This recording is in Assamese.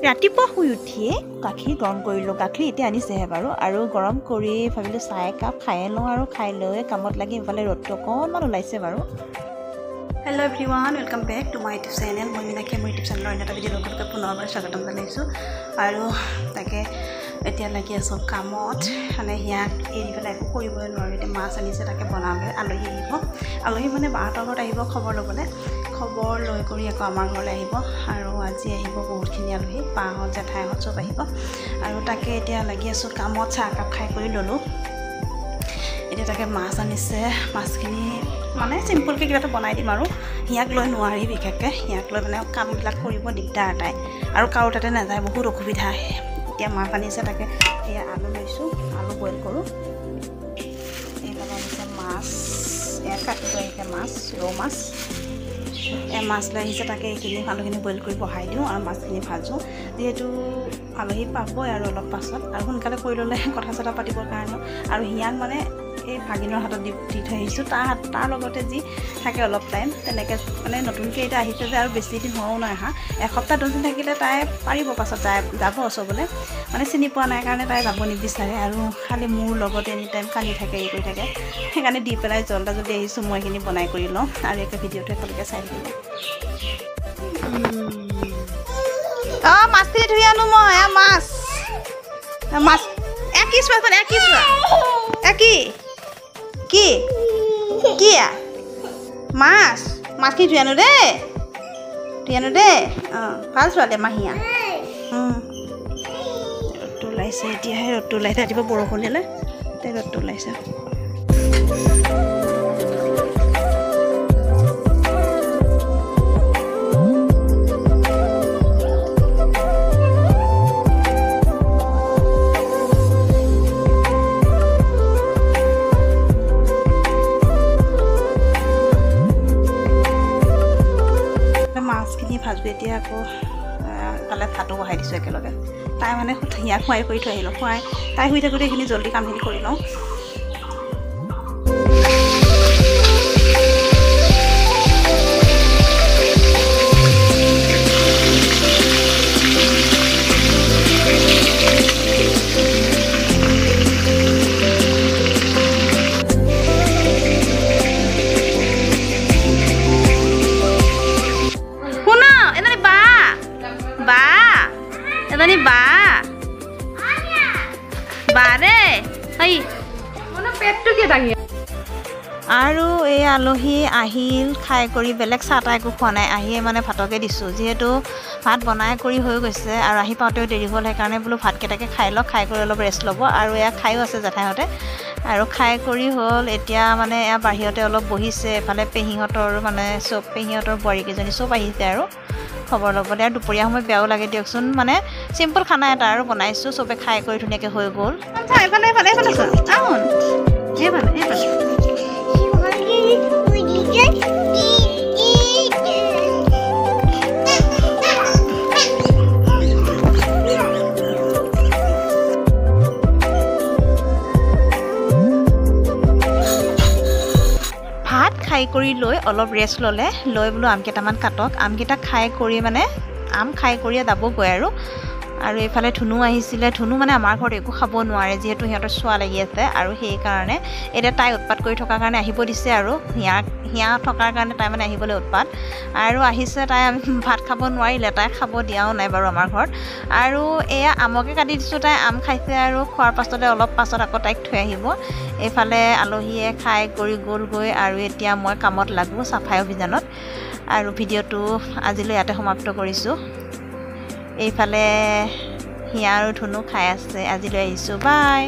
ৰাতিপুৱা শুই উঠিয়ে গাখীৰ গৰম কৰিলোঁ গাখীৰ এতিয়া আনিছেহে বাৰু আৰু গৰম কৰি ভাবিলোঁ চাহ একাপ খাই লওঁ আৰু খাই লৈ কামত লাগি ইফালে ৰ'দটো অকণমান ওলাইছে বাৰু hello' everyone welcome back to my YouTube channel মই মিনাক্ষী মোৰ ইউটিউব চেনেলৰ এটা ভিডিঅ' লগতে পুনৰবাৰ স্বাগতম জনাইছোঁ আৰু তাকে এতিয়া লাগি আছোঁ কামত মানে ইয়াক এৰি পেলাই একো কৰিবলৈ নোৱাৰোঁ এতিয়া মাছ আনিছে তাকে বনাবলৈ আলহী আহিব আলহী মানে বাহঁতৰ ঘৰত আহিব খবৰ ল'বলৈ খবৰ লৈ কৰি আকৌ আমাৰ ঘৰলৈ আহিব আৰু আজি আহিব বহুতখিনি আলহী বাহঁত জেঠাইহঁত চব আহিব আৰু তাকে এতিয়া লাগি আছোঁ কামত চাহ একাপ খাই কৰি ল'লোঁ এতিয়া তাকে মাছ আনিছে মাছখিনি মানে চিম্পুলকৈ কিবা এটা বনাই দিম আৰু হিয়াক লৈ নোৱাৰি বিশেষকৈ হিয়াক লৈ মানে কামবিলাক কৰিব দিগদাৰ তাই আৰু কাৰো তাতে নাযায় বহুত অসুবিধা আহে এতিয়া মাছ আনিছে তাকে এয়া আলু লৈছোঁ আলু বইল কৰোঁ এইবিলাক আনিছে মাছ এয়া কাটি লৈ আহিছে মাছ ৰৌ মাছ মাছ লৈ আহিছে তাকে এইখিনি আলুখিনি বইল কৰি বহাই দিওঁ আৰু মাছখিনি ভাজোঁ যিহেতু আলহী পাবই আৰু অলপ পাছত আৰু সোনকালে কৰি ল'লে কথা চথা পাতিবৰ কাৰণে আৰু হিয়াক মানে এই ভাগিনৰ হাতত দি থৈ আহিছোঁ তাৰ লগতে যি থাকে অলপ টাইম তেনেকৈ মানে নতুনকৈ এতিয়া আহিছে যে আৰু বেছি দিন হোৱাও নাই অহা এসপ্তাহ 10 দিন থাকিলে তাই পাৰিব পাছত যাব ওচৰলৈ মানে চিনি পোৱা নাই কাৰণে তাই যাব নিবিচাৰে আৰু খালি মোৰ লগতে এনি টাইম কান্দি থাকে কৰি থাকে সেইকাৰণে দি পেলাই জলদি আহিছোঁ মই এইখিনি বনাই কৰি লওঁ আৰু একে ভিডিঅ'টো একেলগে চাই দিলোঁ অঁ মাছখিনি ধুই আনো মই মাছ কি মাছখিনি ধুই আনো দেই অঁ ভাল ছোৱালী মাহীয়া ৰ'দটো ওলাইছে এতিয়াহে ৰ'দটো ওলাইছে ৰাতিপুৱা বৰষুণ দিলে এতিয়া ৰ'দটো ওলাইছে মাছখিনি ভাজোঁ এতিয়া আকৌ কালে ভাতো বহাই দিছোঁ একেলগে তাই মানে হিয়াক খুৱাই কৰি থৈ আহিলোঁ খুৱাই তাই শুই থাকোঁতে এইখিনি জলদি কামখিনি কৰি লওঁ আৰু এই আলহী আহিল খাই কৰি বেলেগ চাহ তাহ একো খোৱা নাই আহিয়ে মানে ভাতকে দিছোঁ যিহেতু ভাত বনাই কৰি হৈ গৈছে আৰু আহি পাওঁতেও দেৰি হ'ল সেইকাৰণে বোলো ভাতকেইটাকে খাই লওক খাই কৰি অলপ ৰেষ্ট ল'ব আৰু এয়া খায়ো আছে জেঠাইহঁতে আৰু খাই কৰি হ'ল এতিয়া মানে এয়া বাহিৰতে অলপ বহিছে এফালে পেহীহঁতৰ মানে চব পেহীহঁতৰ বোৱাৰীকেইজনী চব আহিছে আৰু খবৰ ল'বলৈ আৰু দুপৰীয়া সময়ত বেয়াও লাগে দিয়কচোন মানে চিম্পুল খানা এটা আৰু বনাইছোঁ চবে খাই কৰি ধুনীয়াকৈ হৈ গ'ল খাই কৰি লৈ অলপ ৰেষ্ট ল'লে লৈ বোলো আমকেইটামান কাটক আমকেইটা খাই কৰি মানে আম খাই কৰিয়ে যাবগৈ আৰু এইফালে ধুনু আহিছিলে ধুনু মানে আমাৰ ঘৰত একো খাব নোৱাৰে যিহেতু সিহঁতৰ চোৱা লাগি আছে আৰু সেইকাৰণে এতিয়া তাই উৎপাত কৰি থকাৰ কাৰণে আহিব দিছে আৰু হিয়া থকাৰ কাৰণে তাই মানে আহিবলৈ উৎপাত আৰু আহিছে তাই ভাত খাব নোৱাৰিলে তাই খাব দিয়াও নাই বাৰু আমাৰ ঘৰত আৰু এয়া আমকে কাটি দিছোঁ তাই আম খাইছে আৰু খোৱাৰ পাছতে অলপ পাছত আকৌ তাইক থৈ আহিব এইফালে আলহীয়ে খাই কৰি গ'লগৈ আৰু এতিয়া মই কামত লাগোঁ চাফাই অভিযানত আৰু ভিডিঅ'টো আজিলৈ ইয়াতে সমাপ্ত কৰিছোঁ এইফালে হিয়া আৰু ধুনু খাই আছে আজিলৈ আহিছোঁ বাই